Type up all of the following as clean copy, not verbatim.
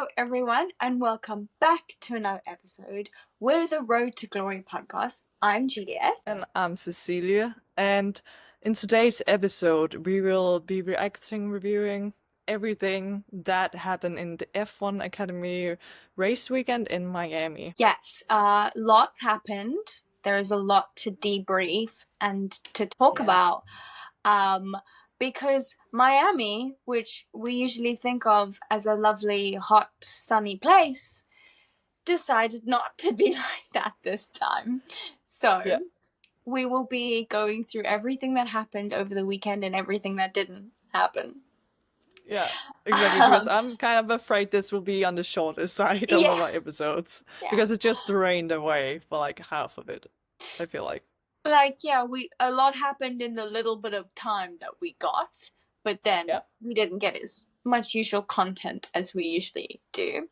Hello, everyone, and welcome back to another episode with the Road to Glory podcast. I'm Juliet. And I'm Cecilia. And in today's episode, we will be reviewing everything that happened in the F1 Academy race weekend in Miami. Yes, lots happened. There is a lot to debrief and to talk about. Because Miami, which we usually think of as a lovely, hot, sunny place, decided not to be like that this time. So we will be going through everything that happened over the weekend and everything that didn't happen. Yeah, exactly. Because I'm kind of afraid this will be on the shorter side of our episodes. Because it just rained away for like half of it, I feel like. A lot happened in the little bit of time that we got, but then we didn't get as much usual content as we usually do.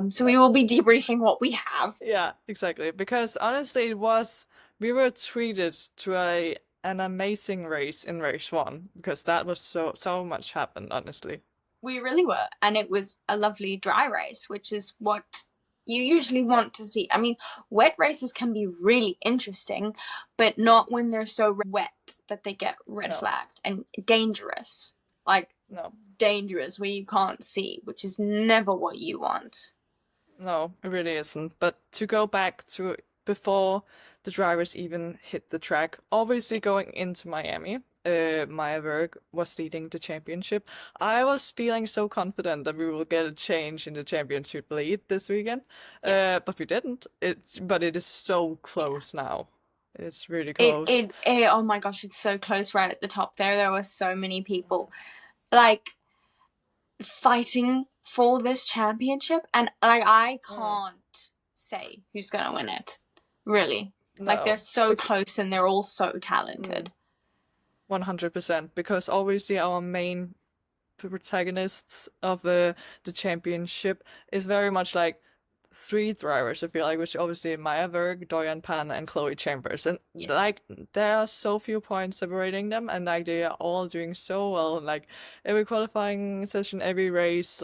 So we will be debriefing what we have. Yeah, exactly. Because honestly, we were treated to an amazing race in race one, because that was so much happened, honestly. We really were, and it was a lovely dry race, which is what you usually want to see. I mean, wet races can be really interesting, but not when they're so wet that they get red flagged and dangerous. Dangerous where you can't see, which is never what you want. No, it really isn't. But to go back to before the drivers even hit the track, obviously going into Miami, Maya Berg was leading the championship. I was feeling so confident that we will get a change in the championship lead this weekend, but we didn't. But it is so close now. It's really close. Oh my gosh, it's so close right at the top there. There were so many people like fighting for this championship, and I can't say who's gonna win it. Really. No. They're so close and they're all so talented. 100%, because obviously our main protagonists of the championship is very much like three drivers, I feel like, which obviously Maya Berg, Doriane Pan, and Chloe Chambers. And there are so few points separating them, and they are all doing so well. Like every qualifying session, every race,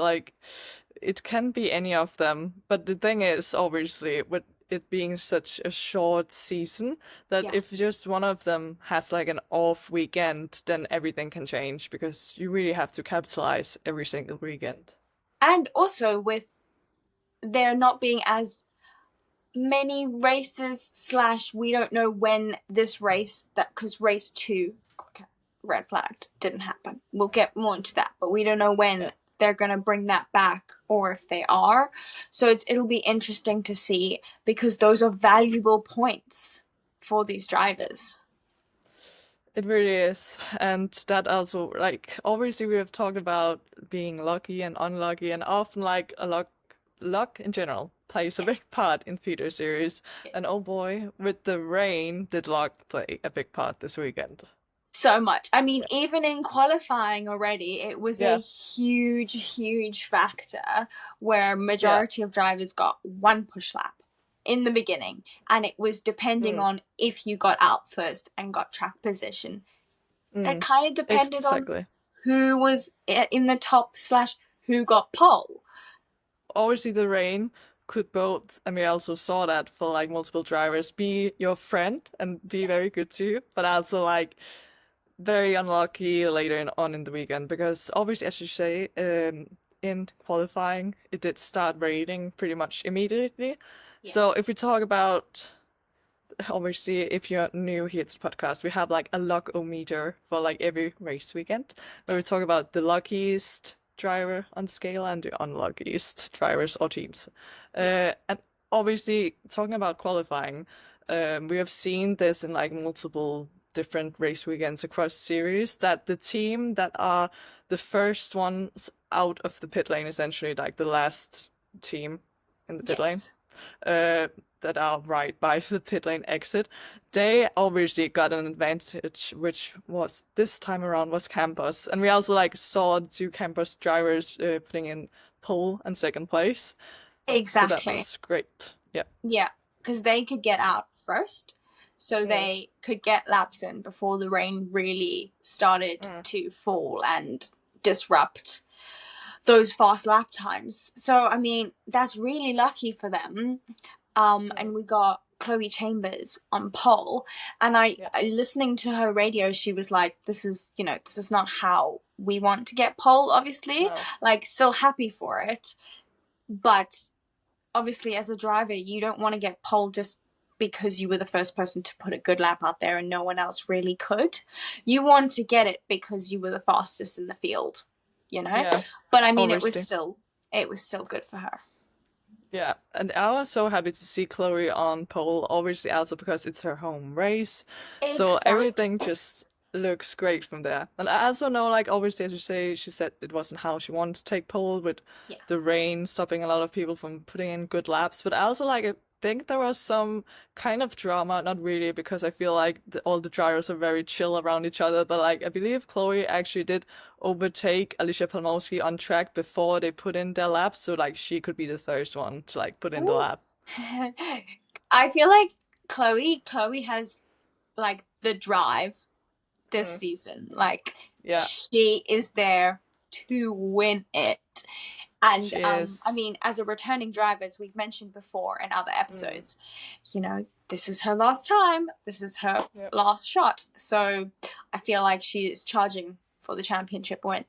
it can be any of them. But the thing is, obviously, with it being such a short season, that if just one of them has an off weekend, then everything can change, because you really have to capitalize every single weekend. And also with there not being as many races / we don't know when this race, because race 2 red flagged didn't happen. We'll get more into that, but we don't know when they're going to bring that back, or if they are. So it'll be interesting to see, because those are valuable points for these drivers. It really is. And that also, obviously we have talked about being lucky and unlucky, and often luck in general plays a big part in feeder series. And oh boy, with the rain, did luck play a big part this weekend. So much. I mean, even in qualifying already, it was a huge factor where majority of drivers got one push lap in the beginning, and it was depending on if you got out first and got track position. That kind of depended on who was in the top / who got pole. Obviously the rain could both, and we also saw that for multiple drivers, be your friend and be very good to you, but also very unlucky later on in the weekend, because obviously, as you say, in qualifying, it did start raining pretty much immediately. So if we talk about, obviously, if you're new here to the podcast, we have a luck-o-meter for every race weekend, where we talk about the luckiest driver on scale and the unluckiest drivers or teams. And obviously, talking about qualifying, we have seen this in multiple different race weekends across series, that the team that are the first ones out of the pit lane, essentially the last team in the pit lane, that are right by the pit lane exit, they obviously got an advantage, which was this time around was Campos. And we also saw two Campos drivers putting in pole and second place. Exactly. So that was great. Yeah, because they could get out first. So they could get laps in before the rain really started to fall and disrupt those fast lap times. So I mean, that's really lucky for them. And we got Chloe Chambers on pole, and listening to her radio, she was like, "This is, this is not how we want to get pole. Obviously, No. like, still happy for it, but obviously, as a driver, you don't want to get pole just because you were the first person to put a good lap out there and no one else really could. You want to get it because you were the fastest in the field, Yeah, But I mean, obviously. it was still good for her. Yeah, and I was so happy to see Chloe on pole, obviously also because it's her home race. So Exactly. everything just looks great from there. And I also know, like, obviously, as you say, she said it wasn't how she wanted to take pole with Yeah. the rain stopping a lot of people from putting in good laps. But I also, like, I think there was some kind of drama, not really, because I feel like all the drivers are very chill around each other. But, like, I believe Chloe actually did overtake Alicia Palmowski on track before they put in their laps, so like she could be the first one to like put in the Ooh. lap. I feel like Chloe has like the drive this Mm, season. Like yeah, she is there to win it. And she I is. mean, as a returning driver, as we've mentioned before in other Mm, episodes, this is her last time. This is her yep. last shot. So I feel like she is charging for the championship win.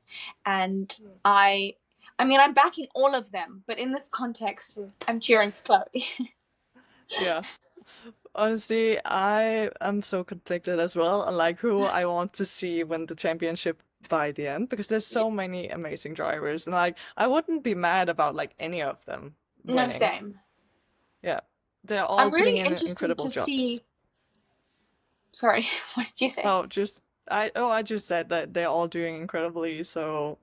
And Mm, I mean, I'm backing all of them, but in this context, mm. I'm cheering for Chloe. Yeah. Honestly, I am so conflicted as well, and like who I want to see win the championship by the end, because there's so many amazing drivers, and like I wouldn't be mad about like any of them No, winning. same. Yeah, they're I'm all putting really in interested incredible to jobs. see. Sorry, what did you say? Oh, I just said that they're all doing incredibly, so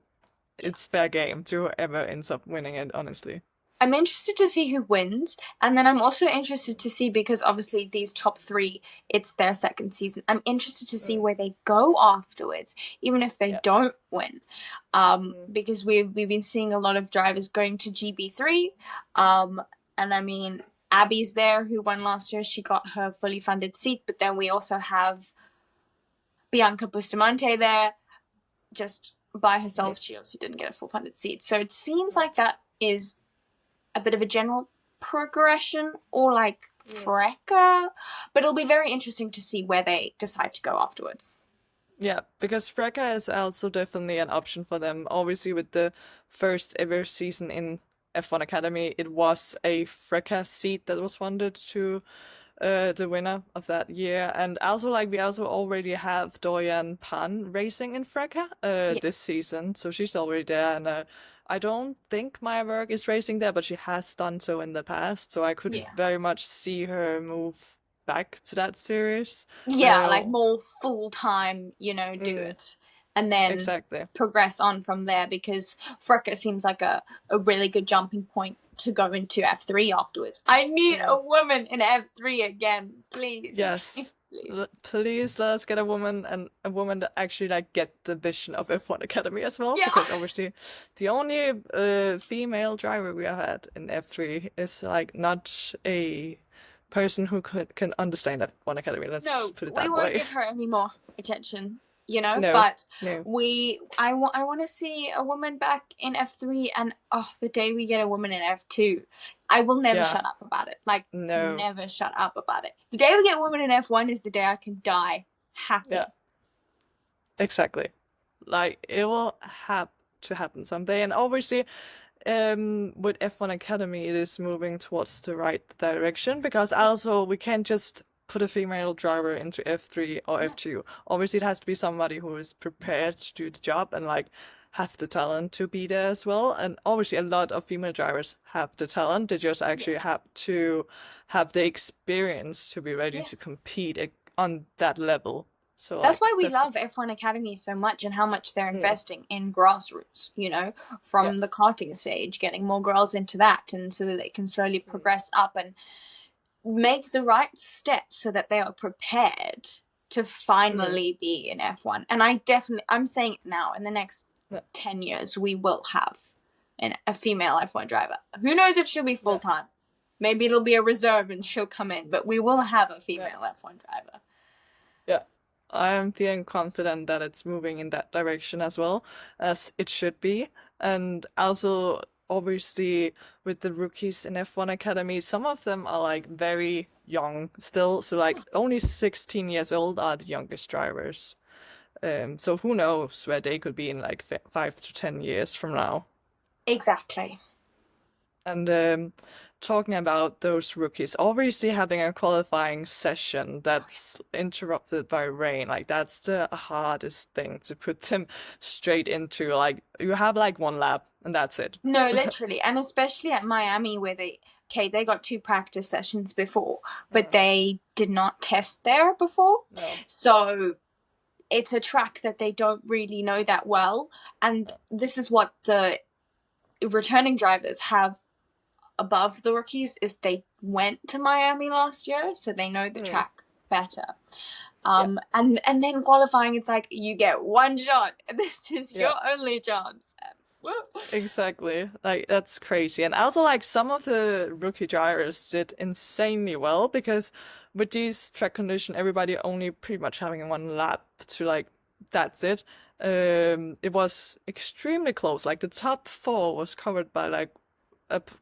it's fair game to whoever ends up winning it, honestly. I'm interested to see who wins, and then I'm also interested to see, because obviously these top three, it's their second season. I'm interested to see Mm, where they go afterwards, even if they yeah. don't win, Mm, because we've been seeing a lot of drivers going to GB3, and I mean, Abby's there, who won last year. She got her fully funded seat, but then we also have Bianca Bustamante there, just by mm, herself. She also didn't get a full funded seat, so it seems no. like that is a bit of a general progression, or like Mm. Freka, but it'll be very interesting to see where they decide to go afterwards. Yeah, because Freka is also definitely an option for them. Obviously, with the first ever season in F1 Academy, it was a Freka seat that was funded to the winner of that year. And also, like, we also already have Doriane Pan racing in Freka Yeah, this season, so she's already there. And I don't think Maya Berg is racing there, but she has done so in the past, so I could yeah, very much see her move back to that series. yeah, like Uh, more full time, do mm, it, and then exactly. progress on from there, because Freka seems like a really good jumping point to go into F3 afterwards. I need Mm. a woman in F3 again, please. Yes. Please. Please let us get a woman, and a woman that actually like get the vision of F1 Academy as well, Yeah. because obviously the only female driver we have had in F3 is like not a person who can understand F1 Academy. Let's No, just put it we that won't way. give her any more attention, No, but no. I want to see a woman back in F3, and oh, the day we get a woman in F2, I will never Yeah, shut up about it. Like, no. never shut up about it. The day we get a woman in F1 is the day I can die Yeah, happy. exactly. Like it will have to happen someday, and obviously with F1 Academy, it is moving towards the right direction, because Yeah. also we can't just put a female driver into F3 or No. F2. Obviously, it has to be somebody who is prepared to do the job and like have the talent to be there as well. And obviously, a lot of female drivers have the talent. They just Yeah. actually have to have the experience to be ready Yeah. to compete on that level. So That's like, why we love F1 Academy so much, and how much they're mm, investing in grassroots, yeah, from the karting stage, getting more girls into that, and so that they can slowly mm, progress up and make the right steps so that they are prepared to mm, finally be in F1. And I'm saying it now, in the next yeah, 10 years, we will have a female F1 driver. Who knows if she'll be full yeah, time? Maybe it'll be a reserve and she'll come in, but we will have a yeah. female F1 driver. Yeah, I am feeling confident that it's moving in that direction as well, as it should be. And also, obviously, with the rookies in F1 Academy, some of them are like very young still. So, like, only 16 years old are the youngest drivers. So who knows where they could be in like 5 to 10 years from now. Exactly. And talking about those rookies, obviously having a qualifying session that's interrupted by rain, like that's the hardest thing to put them straight into. Like you have like one lap and that's it. No, literally. And especially at Miami where they got 2 practice sessions before, but Mm, they did not test there before. no. So it's a track that they don't really know that well. And this is what the returning drivers have above the rookies is they went to Miami last year, so they know the Mm, track better. yeah. And then qualifying, it's like you get one shot. This is Yeah. your only chance. Exactly. Like that's crazy. And also like some of the rookie drivers did insanely well because with these track condition, everybody only pretty much having one lap to like that's it. It was extremely close. Like the top four was covered by like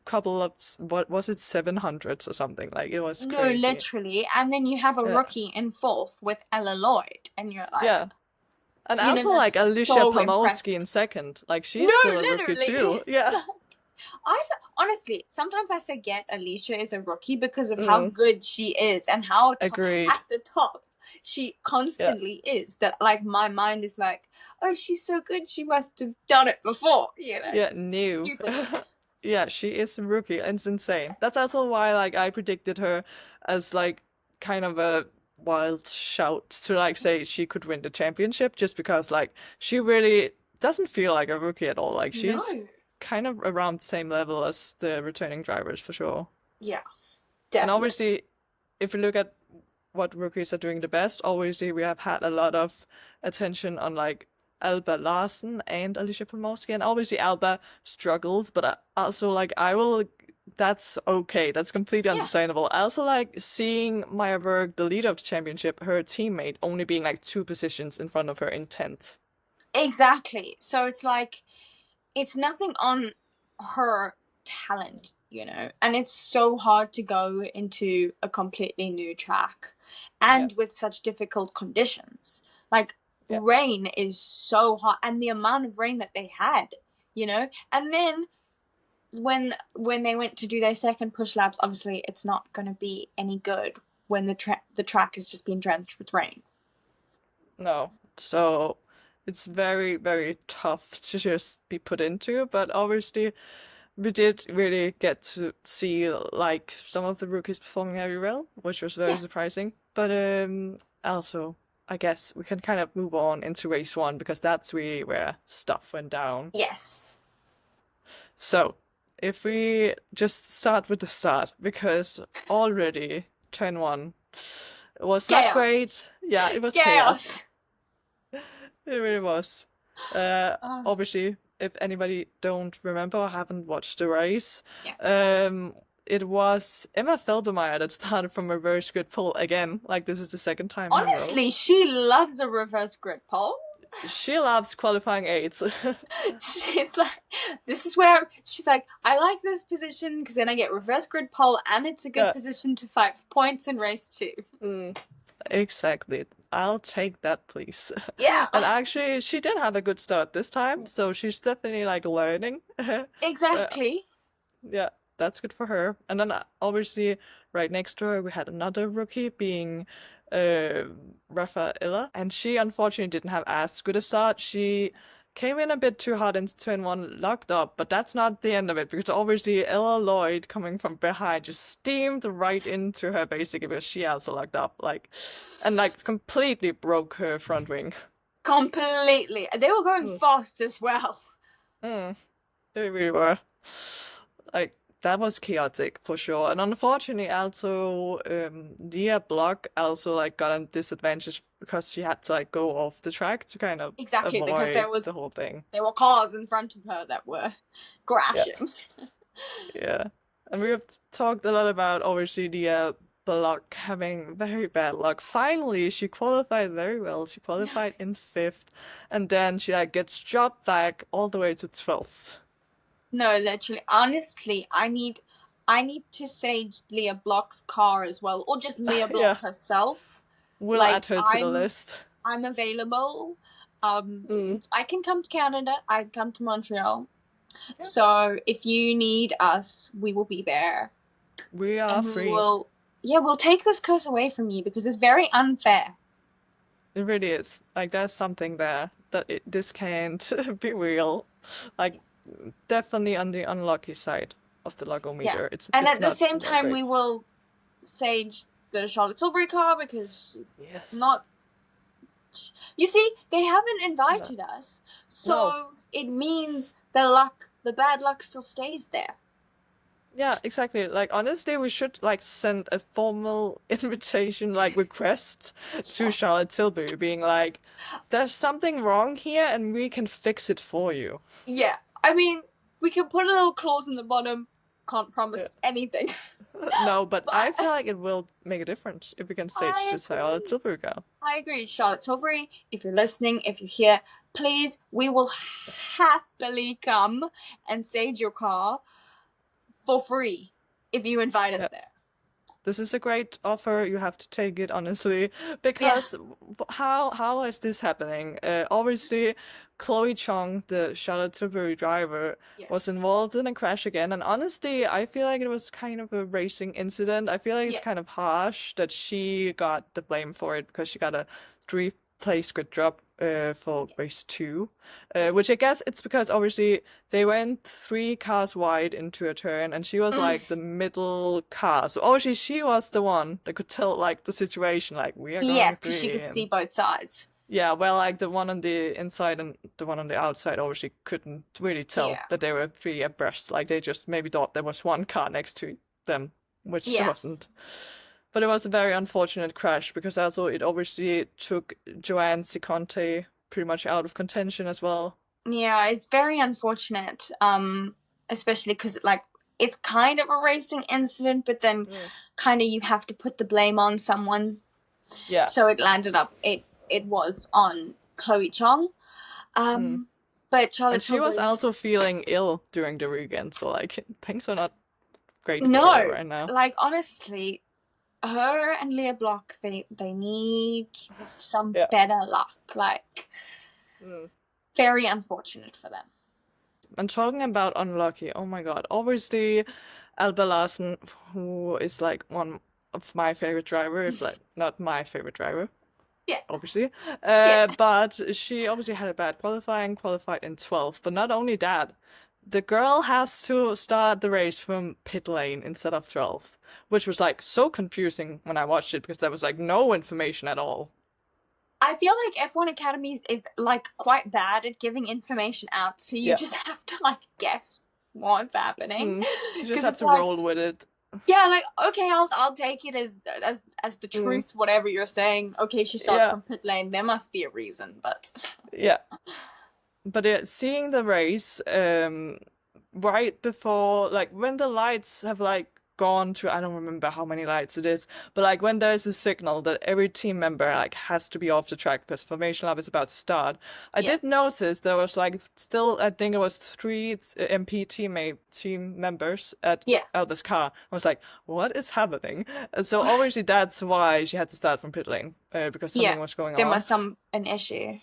couple of what was it, 700s or something. Like it was No, crazy. literally. And then you have a Yeah. rookie in fourth with Ella Lloyd, and you're like, Yeah. And also like that's Alicia so Pomorski impressive. in second. Like No, she's still a rookie literally. too. Yeah. Honestly, sometimes I forget Alicia is a rookie because of how Mm, good she is and how agreed. at the top she Yeah. constantly is. That like my mind is like, oh, she's so good, she must have done it before, you know. Yeah, new. Stupid. Yeah, she is a rookie. It's insane. That's also why like I predicted her as like kind of a wild shout to like say she could win the championship just because like she really doesn't feel like a rookie at all. Like No. she's kind of around the same level as the returning drivers for sure. Yeah, And definitely. obviously, if you look at what rookies are doing the best, obviously we have had a lot of attention on like Alba Larsen and Alicia Pomorski, and obviously Alba struggled, but also like I will. That's okay. That's completely Yeah, understandable. I also like seeing Maya Berg, the leader of the championship, her teammate only being like 2 positions in front of her in 10th. exactly. So it's like it's nothing on her talent, you know, and it's so hard to go into a completely new track Yeah, and with such difficult conditions. Like, yeah. rain is so hot, and the amount of rain that they had, you know, and then when they went to do their second push laps, obviously it's not going to be any good when the track has just been drenched with rain. No. So it's very, very tough to just be put into, but obviously we did really get to see like some of the rookies performing very well, which was very Yeah. surprising. But also I guess we can kind of move on into race one because that's really where stuff went down. Yes. So if we just start with the start, because already turn one was not Chaos. great. Yeah, it was chaos. Chaos. It really was. Uh, Obviously, if anybody don't remember or haven't watched the race, yeah. it was Emma Felbermeyer that started from reverse grid pole again. Like this is the second time in a row. Honestly, she loves a reverse grid pole. She loves qualifying eighth. She's like, this is where she's like, I like this position because then I get reverse grid pole and it's a good Yeah. position to fight for points in race 2. Exactly. I'll take that, please. Yeah. And actually, she did have a good start this time, so she's definitely like learning. Exactly. Yeah, that's good for her. And then obviously, right next to her, we had another rookie being Rafaela, and she unfortunately didn't have as good a start. She came in a bit too hard into turn one, locked up, but that's not the end of it because obviously Ella Lloyd coming from behind just steamed right into her basically because she also locked up, like, and like completely broke her front wing. Completely. They were going fast as well. Mm, they really were. Like that was chaotic for sure. And unfortunately also Dia Block also like got a disadvantage because she had to like go off the track to kind of Exactly, because avoid the whole thing. there were cars in front of her that were Yeah. crashing. Yeah. And we have talked a lot about obviously the Block having very bad luck. Finally, she qualified very well. She qualified in fifth, and then she like gets dropped back all the way to 12th. No, literally. Honestly, I need to sage Leah Block's car as well, or just Leah Yeah, Block herself. we'll Like add her to the list. I'm available. Mm. I can come to Canada. I can come to Montreal. So if you need us, we will be there. We are And we free. will, yeah, we'll take this curse away from you because it's very unfair. It really is. Like, there's something there that this can't be real. Like, definitely on the unlucky side of the Yeah. logometer. And It's at the not same not time, great. we will sage the Charlotte Tilbury car because she's Yes. not. You see, they haven't No. invited us, No. so it means the bad luck still stays there. Yeah, exactly. Like, honestly, we should like send a formal invitation, like request to Charlotte Tilbury, being like, "There's something wrong here, and we can fix it for you." Yeah, I mean, we can put a little clause in the bottom. Can't promise Yeah. anything. No, but I But feel like it will make a difference if we can stage I the Charlotte agree. Tilbury girl. I agree. Charlotte Tilbury, if you're listening, if you're here, please, we will happily come and stage your car for free if you invite us Yeah. there. This is a great offer. You have to take it honestly, Yeah. because how is this happening? Obviously, Chloe Chong, the Charlotte Tilbury driver, Yeah. was involved in a crash again. And honestly, I feel like it was kind of a racing incident. I feel like it's Yeah. kind of harsh that she got the blame for it because she got a three-place grid drop for race 2, which I guess it's because obviously they went 3 cars wide into a turn, and she was like the middle car. So obviously she was the one that could tell like the situation, like we are going Yes, because she 3, could see and both sides. yeah, well, like the one on the inside and the one on the outside obviously couldn't really tell Yeah. that they were 3 abreast. Like they just maybe thought there was one car next to them, which there Yeah. wasn't. But it was a very unfortunate crash because also it obviously took Joanne Ciconte pretty much out of contention as well. Yeah, it's very unfortunate. Especially because like it's kind of a racing incident, but then kind of you have to put the blame on someone. Yeah. So it landed up. It was on Chloe Chong. But Charlotte And she was Tilbury. also feeling ill during the weekend, so like things are not great for her No, right now. like honestly, her and Leah Block, they need some Yeah. better luck. Like, very unfortunate for them. And talking about unlucky, oh my God, obviously Alba Larsen, who is like one of my favorite driver, if like not my favorite driver, Yeah. obviously. Yeah. But she obviously had a bad qualifying, qualified in 12th. But not only that, the girl has to start the race from pit lane instead of 12th, which was like so confusing when I watched it because there was like no information at all. I feel like F1 Academy is like quite bad at giving information out, so you Yeah. just have to like guess what's happening. You 'Cause just have it's to like, roll with it. yeah, like okay, I'll take it as the truth, whatever you're saying. Okay, she starts Yeah. from pit lane. There must be a reason, but Yeah. But yeah, seeing the race, right before, like when the lights have like gone to, I don't remember how many lights it is, but like when there's a signal that every team member like has to be off the track because formation lap is about to start, I did notice there was like still, I think it was 3 MP team members at Alba's car. I was like, what is happening? And so obviously that's why she had to start from pit lane, because something was going on. there was an issue.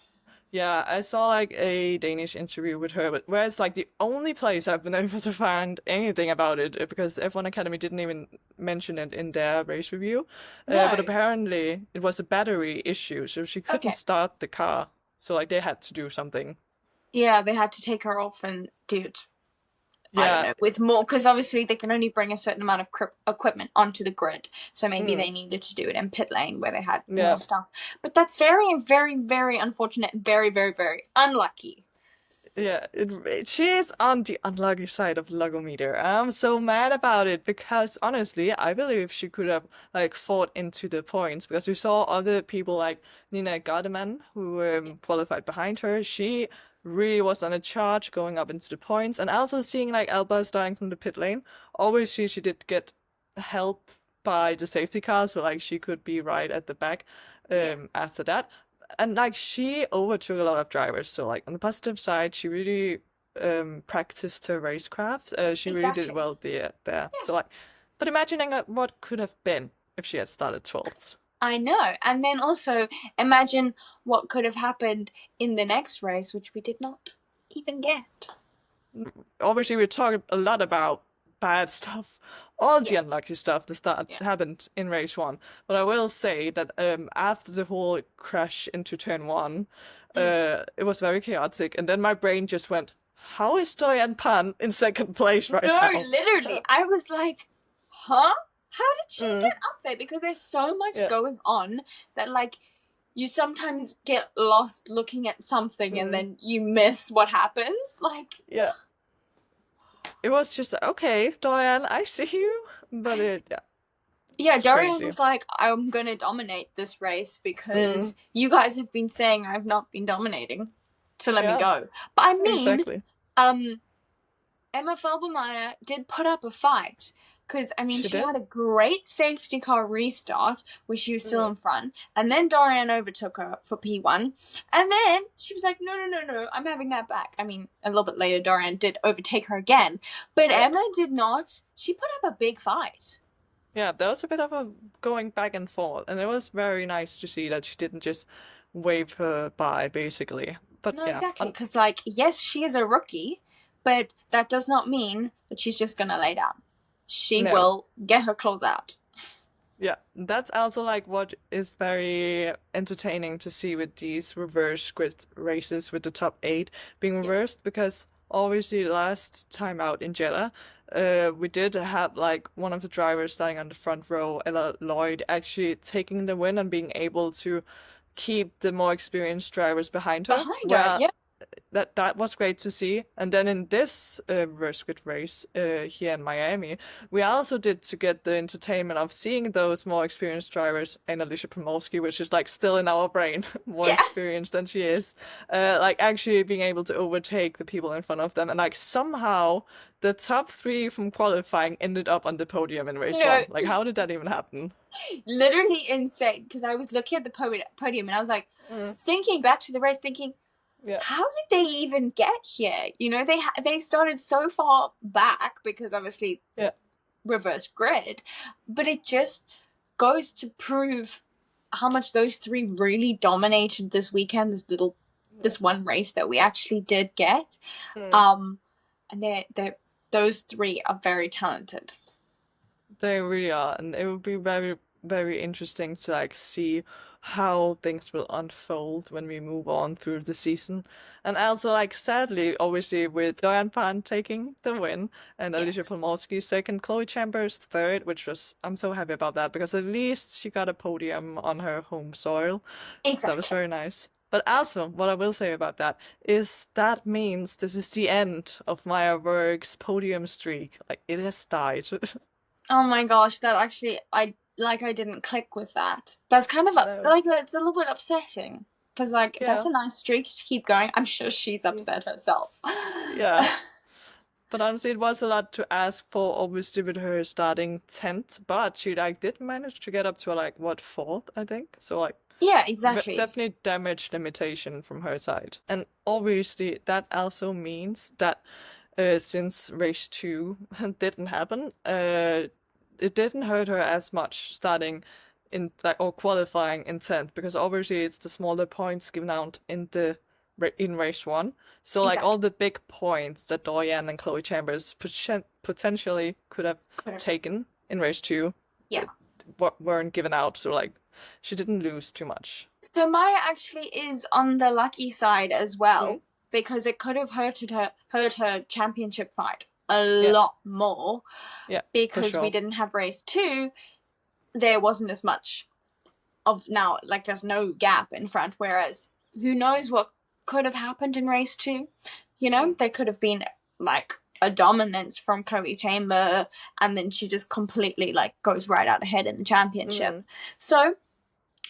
Yeah, I saw like a Danish interview with her, but where it's like the only place I've been able to find anything about it because F1 Academy didn't even mention it in their race review. But apparently it was a battery issue, so she couldn't start the car. So like they had to do something. Yeah, they had to take her off and do it. Yeah. I don't know, with more, because obviously they can only bring a certain amount of equipment onto the grid. So maybe they needed to do it in pit lane where they had more stuff. But that's very, very, very unfortunate. Very, very, very unlucky. Yeah, she is on the unlucky side of Logometer. I'm so mad about it because honestly, I believe she could have like fought into the points because we saw other people like Nina Gardeman who qualified behind her. She really was on a charge going up into the points, and also seeing like Alba starting from the pit lane. Obviously, she did get help by the safety car, so like she could be right at the back Yeah. after that. And like she overtook a lot of drivers. So like on the positive side, she really practiced her racecraft. She really did Exactly. well there. Yeah. So like, but imagining what could have been if she had started 12th. I know. And then also imagine what could have happened in the next race, which we did not even get. Obviously, we talked a lot about bad stuff, all the Yeah. unlucky stuff that Yeah. happened in race one. But I will say that after the whole crash into turn one, it was very chaotic, and then my brain just went, "How is Doriane Pan in second place right No, now?" literally. I was like, huh? How did she Mm, get up there? Because there's so much yeah. going on that, like, you sometimes get lost looking at something and Mm, then you miss what happens. Like, yeah. It was just okay, Doriane, I see you, but yeah, it's Doriane crazy. was like, I'm gonna dominate this race Mm, because you guys have been saying I've not been dominating. So let me yeah, go. But I mean, exactly. um, Emma Felbermeyer did put up a fight. Because, I mean, She she did. had a great safety car restart where she was still Mm, in front. And then Doriane overtook her for P1. And then she was like, no, I'm having that back. I mean, a little bit later, Doriane did overtake her again. But yeah. Emma did not. She put up a big fight. Yeah, there was a bit of a going back and forth, and it was very nice to see that she didn't just wave her by, basically. But No, yeah, exactly. Because, like, yes, she is a rookie, but that does not mean that she's just going to lay down. She no, will get her claws out. yeah, that's also like what is very entertaining to see with these reverse grid races with the top eight being Yeah. reversed, because obviously last time out in Jeddah, we did have like one of the drivers starting on the front row, Ella Lloyd, actually taking the win and being able to keep the more experienced drivers behind her, Behind her, where yeah. that was great to see. And then in this circuit race here in Miami, we also did to get the entertainment of seeing those more experienced drivers, and Alicia Pomorski, which is like still in our brain, more Yeah. experienced than she is, like actually being able to overtake the people in front of them. And like somehow the top three from qualifying ended up on the podium in race No, one. Like, how did that even happen? literally insane. Because I was looking at the podium and I was like, Mm, thinking back to the race, thinking, yeah. how did they even get here? You know, they started so far back because obviously Yeah. reverse grid, but it just goes to prove how much those three really dominated this weekend. This one race that we actually did get, Mm. um, and they those three are very talented. They really are, and it would be very, very interesting to like see how things will unfold when we move on through the season. And also, like, sadly, obviously, with Doriane Pan taking the win and Alicia Yes, Pomorski second, Chloe Chambers third, which was I'm so happy about that because at least she got a podium on her home soil. That was exactly. very nice. But also, what I will say about that is that means this is the end of Maya Berg's podium streak. Like, it has died. Oh my gosh, that actually I didn't click with that. That's kind of No. like it's a little bit upsetting because like that's Yeah. a nice streak to keep going. I'm sure she's Mm, upset herself. yeah. But honestly, it was a lot to ask for, obviously, with her starting 10th, but she like did manage to get up to like what, fourth, I think. So like Yeah, exactly. definitely damage limitation from her side. And obviously that also means that since race two didn't happen, it didn't hurt her as much starting in like or qualifying in 10th, because obviously it's the smaller points given out in the in race one. So like all Exactly. the big points that Doriane and Chloe Chambers potentially could have taken in race two Yeah. weren't given out. So like she didn't lose too much. So Maya actually is on the lucky side as well Mm, because it could have hurt her championship fight a yeah, lot more yeah, for because we sure. didn't have race two. There wasn't as much of now, like there's no gap in front. Whereas who knows what could have happened in race two? You know, Mm, there could have been like a dominance from Chloe Chamber, and then she just completely like goes right out ahead in the championship. mm. So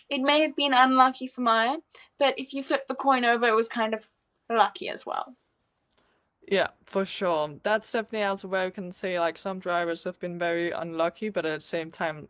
it may have been unlucky for Maya, but if you flip the coin over, it was kind of lucky as well. Yeah, for sure. That's definitely also where we can say like some drivers have been very unlucky, but at the same time,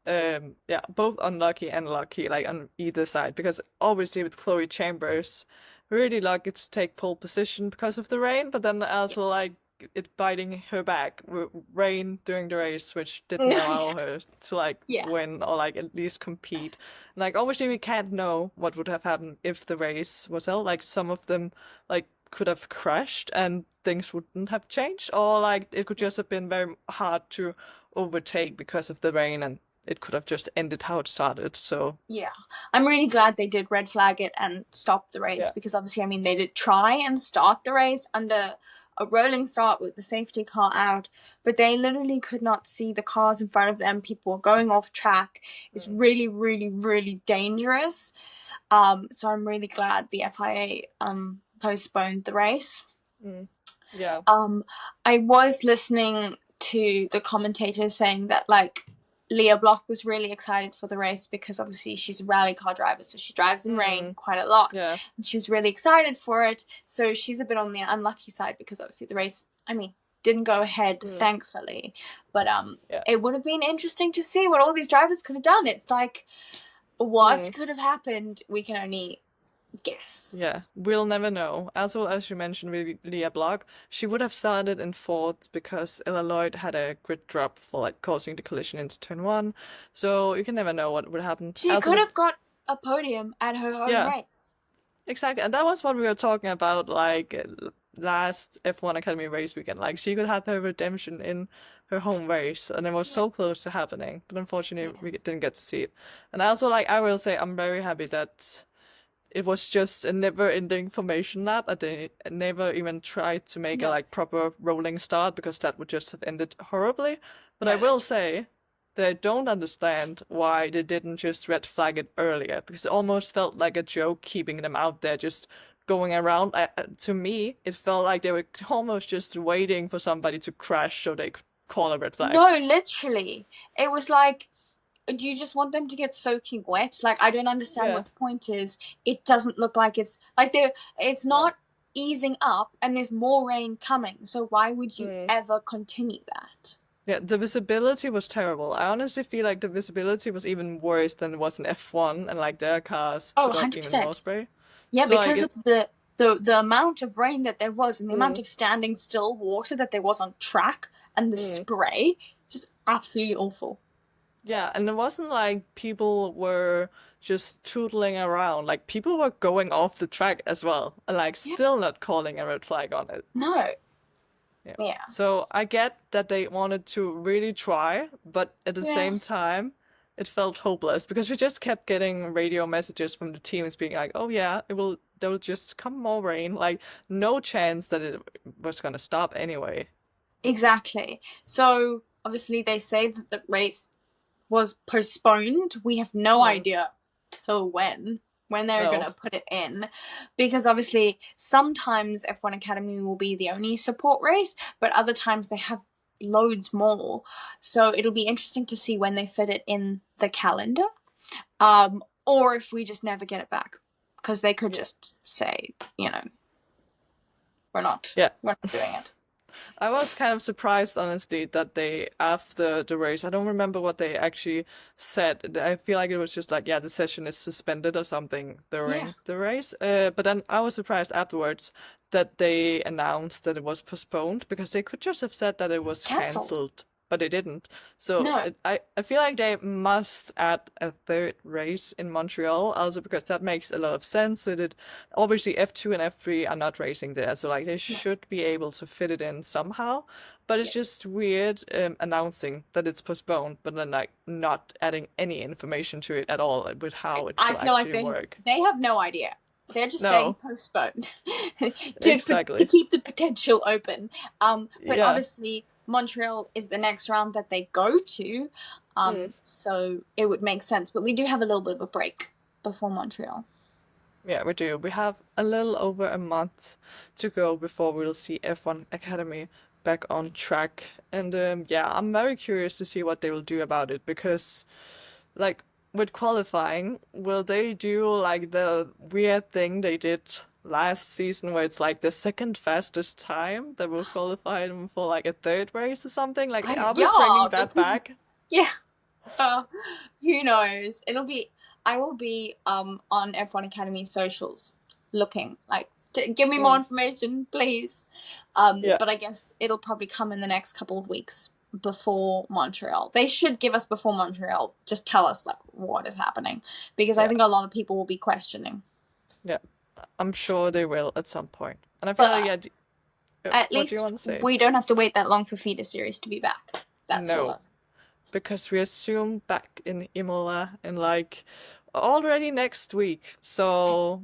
yeah, both unlucky and lucky, like on either side. Because obviously with Chloe Chambers, really lucky to take pole position because of the rain, but then also like it biting her back with rain during the race, which didn't Nice. allow her to like Yeah. win or like at least compete. Like obviously we can't know what would have happened if the race was held. Like some of them like could have crashed and things wouldn't have changed, or like it could just have been very hard to overtake because of the rain and it could have just ended how it started. So Yeah. I'm really glad they did red flag it and stop the race yeah. because obviously, I mean, they did try and start the race under a rolling start with the safety car out, but they literally could not see the cars in front of them. People were going off track. It's really, really, really dangerous. So I'm really glad the FIA postponed the race. Mm. Yeah. I was listening to the commentators saying that like Leah Block was really excited for the race because obviously she's a rally car driver, so she drives in rain quite a lot. Yeah. And she was really excited for it. So she's a bit on the unlucky side because obviously the race, I mean, didn't go ahead, thankfully. But Yeah. it would have been interesting to see what all these drivers could have done. It's like what could have happened, we can only guess. Yeah, we'll never know. Also, as you mentioned with Leah Block, she would have started in fourth because Ella Lloyd had a grid drop for like causing the collision into turn one. So you can never know what would happen. She Also, could have got a podium at her own yeah, race. exactly. And that was what we were talking about like last F1 Academy race weekend. Like she could have her redemption in her home race, and it was so close to happening. But unfortunately, we didn't get to see it. And also, like I will say, I'm very happy that it was just a never-ending formation lap, and they never even tried to make a like proper rolling start because that would just have ended horribly. But I will say that I don't understand why they didn't just red flag it earlier because it almost felt like a joke keeping them out there just going around. To me, it felt like they were almost just waiting for somebody to crash so they could call a red flag. No, literally. It was like, do you just want them to get soaking wet? Like, I don't understand what the point is. It doesn't look like it's like it's not easing up and there's more rain coming. So why would you ever continue that? Yeah, the visibility was terrible. I honestly feel like the visibility was even worse than it was in F1 and like their cars Oh, forgot even 100%. more spray. Yeah, So because of the amount of rain that there was and the amount of standing still water that there was on track and the spray, just absolutely awful. yeah, and it wasn't like people were just tootling around. Like people were going off the track as well and like still not calling a red flag on it. No. Yeah. Yeah. So I get that they wanted to really try, but at the same time, it felt hopeless because we just kept getting radio messages from the teams being like, "Oh yeah, there will just come more rain." Like no chance that it was gonna stop anyway. Exactly. So obviously they say that the race was postponed. We have no idea till when they're No. gonna put it in, because obviously sometimes F1 Academy will be the only support race, but other times they have loads more. So it'll be interesting to see when they fit it in the calendar, or if we just never get it back, because they could just say, we're not doing it. I was kind of surprised, honestly, that they, after the race, I don't remember what they actually said. I feel like it was just like, yeah, the session is suspended or something during the race. But then I was surprised afterwards that they announced that it was postponed because they could just have said that it was cancelled, but they didn't. So I feel like they must add a third race in Montreal also because that makes a lot of sense. So that obviously F2 and F3 are not racing there, so like they should be able to fit it in somehow. But it's just weird announcing that it's postponed, but then like not adding any information to it at all with how it will actually work. They have no idea. They're just saying postponed to keep the potential open. But obviously Montreal is the next round that they go to, so it would make sense. But we do have a little bit of a break before Montreal. Yeah, we do. We have a little over a month to go before we'll see F1 Academy back on track. And yeah, I'm very curious to see what they will do about it because, like, with qualifying, will they do like the weird thing they did last season where it's like the second fastest time that will qualify them for like a third race or something? Like, are we bringing that back? Yeah. Uh, who knows? I will be on F1 Academy socials looking like give me more Mm, information, please. yeah, But I guess it'll probably come in the next couple of weeks before Montreal. They should give us before Montreal. Just tell us like what is happening because I yeah, think a lot of people will be questioning. yeah. I'm sure they will at some point. And I feel like, But yeah, at what do you least want to say? we don't have to wait that long for feeder series to be back. That's all. No, because we are soon back in Imola in like already next week. So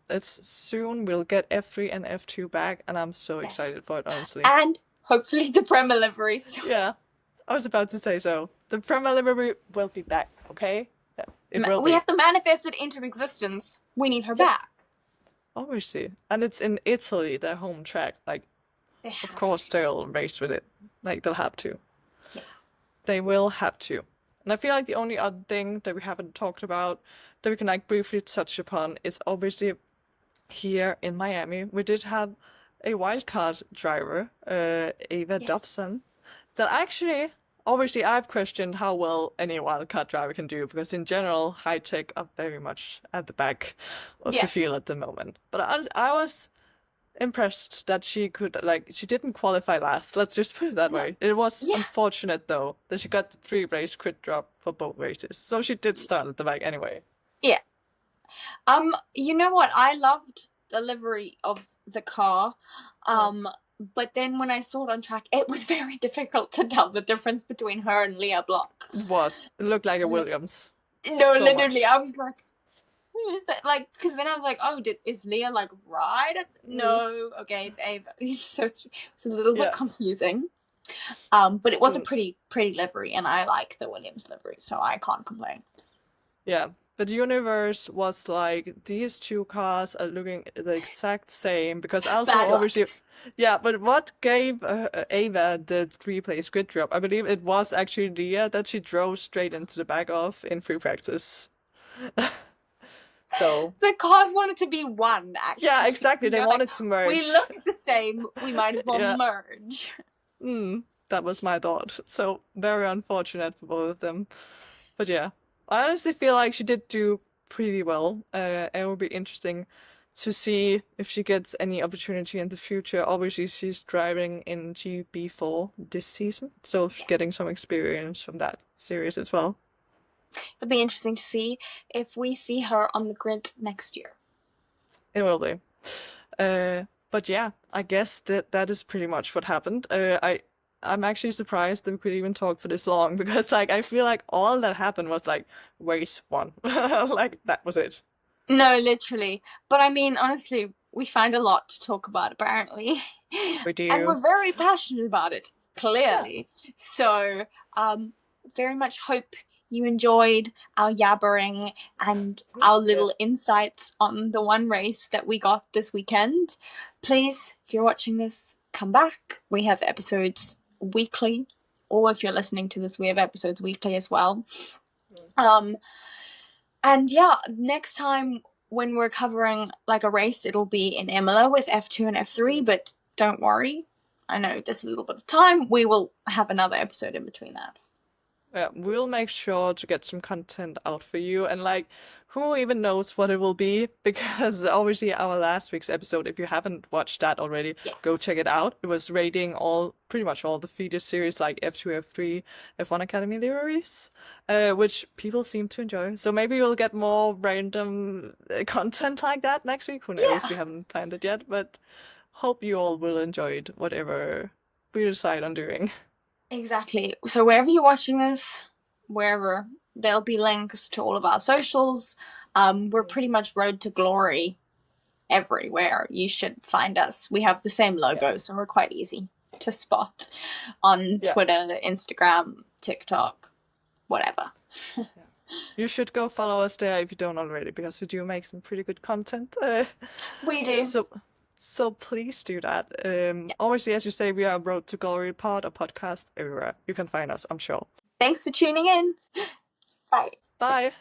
it's soon we'll get F3 and F2 back, and I'm so Yes, excited for it, honestly. and hopefully the Premier liveries. Yeah, I was about to say so. The Premier Livery will be back, okay? Yeah, it will We be. have to manifest it into existence. We need her Yeah, back. obviously. And it's in Italy, their home track. Like, They of have course they'll race with it. Like, they'll have to. yeah. They will have to. And I feel like the only other thing that we haven't talked about that we can like briefly touch upon is obviously here in Miami, we did have a wildcard driver, Ava Yes. Dobson, that actually, obviously, I've questioned how well any wildcard driver can do because, in general, high tech are very much at the back of the Yeah. field at the moment. But I was impressed that she could, like, she didn't qualify last. Let's just put it that No. way. It was Yeah. unfortunate, though, that she got the 3 race crit drop for both races. So she did start at the back anyway. Yeah. You know what? I loved the livery of the car. Mm. But then when I saw it on track, it was very difficult to tell the difference between her and Leah Block. It was. It looked like a Williams. No, So literally, much. I was like, who is that? Like, because then I was like, oh, is Leah like right? Mm. No, okay, it's Ava. So it's a little bit Yeah. confusing. But it was a Mm. pretty livery, and I like the Williams livery, so I can't complain. Yeah. But the universe was like, these two cars are looking the exact same because also Bad luck. obviously, yeah, but what gave Ava the 3 place grid drop? I believe it was actually Leah that she drove straight into the back of in free practice. So, The cars wanted to be one, yeah, actually. exactly. They They're like, wanted to we merge. look the same, we might as well Yeah. merge. That was my thought. So, very unfortunate for both of them. But yeah, I honestly feel like she did do pretty well. And it will be interesting to see if she gets any opportunity in the future. Obviously, she's driving in GB4 this season, so she's getting some experience from that series as well. It'll be interesting to see if we see her on the grid next year. It will be. But yeah, I guess that is pretty much what happened. I'm actually surprised that we could even talk for this long because like I feel like all that happened was like race one. Like that was it. No, literally. But I mean, honestly, we find a lot to talk about, apparently. We And do. we're very passionate about it, Yeah. clearly. So, very much hope you enjoyed our yabbering and our Yeah. little insights on the one race that we got this weekend. Please, if you're watching this, come back. We have episodes weekly, or if you're listening to this, we have episodes weekly as well. Um, and yeah, next time when we're covering like a race, it'll be in Imola with F2 and F3, but don't worry. I know there's a little bit of time. We will have another episode in between that. Yeah, we'll make sure to get some content out for you. And like, who even knows what it will be? Because obviously, our last week's episode, if you haven't watched that already, Yeah. go check it out. It was rating pretty much all the feeder series like F2, F3, F1 Academy liveries, which people seem to enjoy. So maybe we'll get more random content like that next week. Who knows? Yeah, We haven't planned it yet, but hope you all will enjoy it, whatever we decide on doing. exactly. So wherever you're watching this, wherever, there'll be links to all of our socials. We're pretty much Road to Glory everywhere. You should find us. We have the same logo, so we're quite easy to spot on Yeah. Twitter, Instagram, TikTok, whatever. You should go follow us there if you don't already, because we do make some pretty good content. We do. So please do that. Obviously, as you say, we are Road to Glory Pod, a podcast everywhere. You can find us, I'm sure. Thanks for tuning in. Bye. Bye.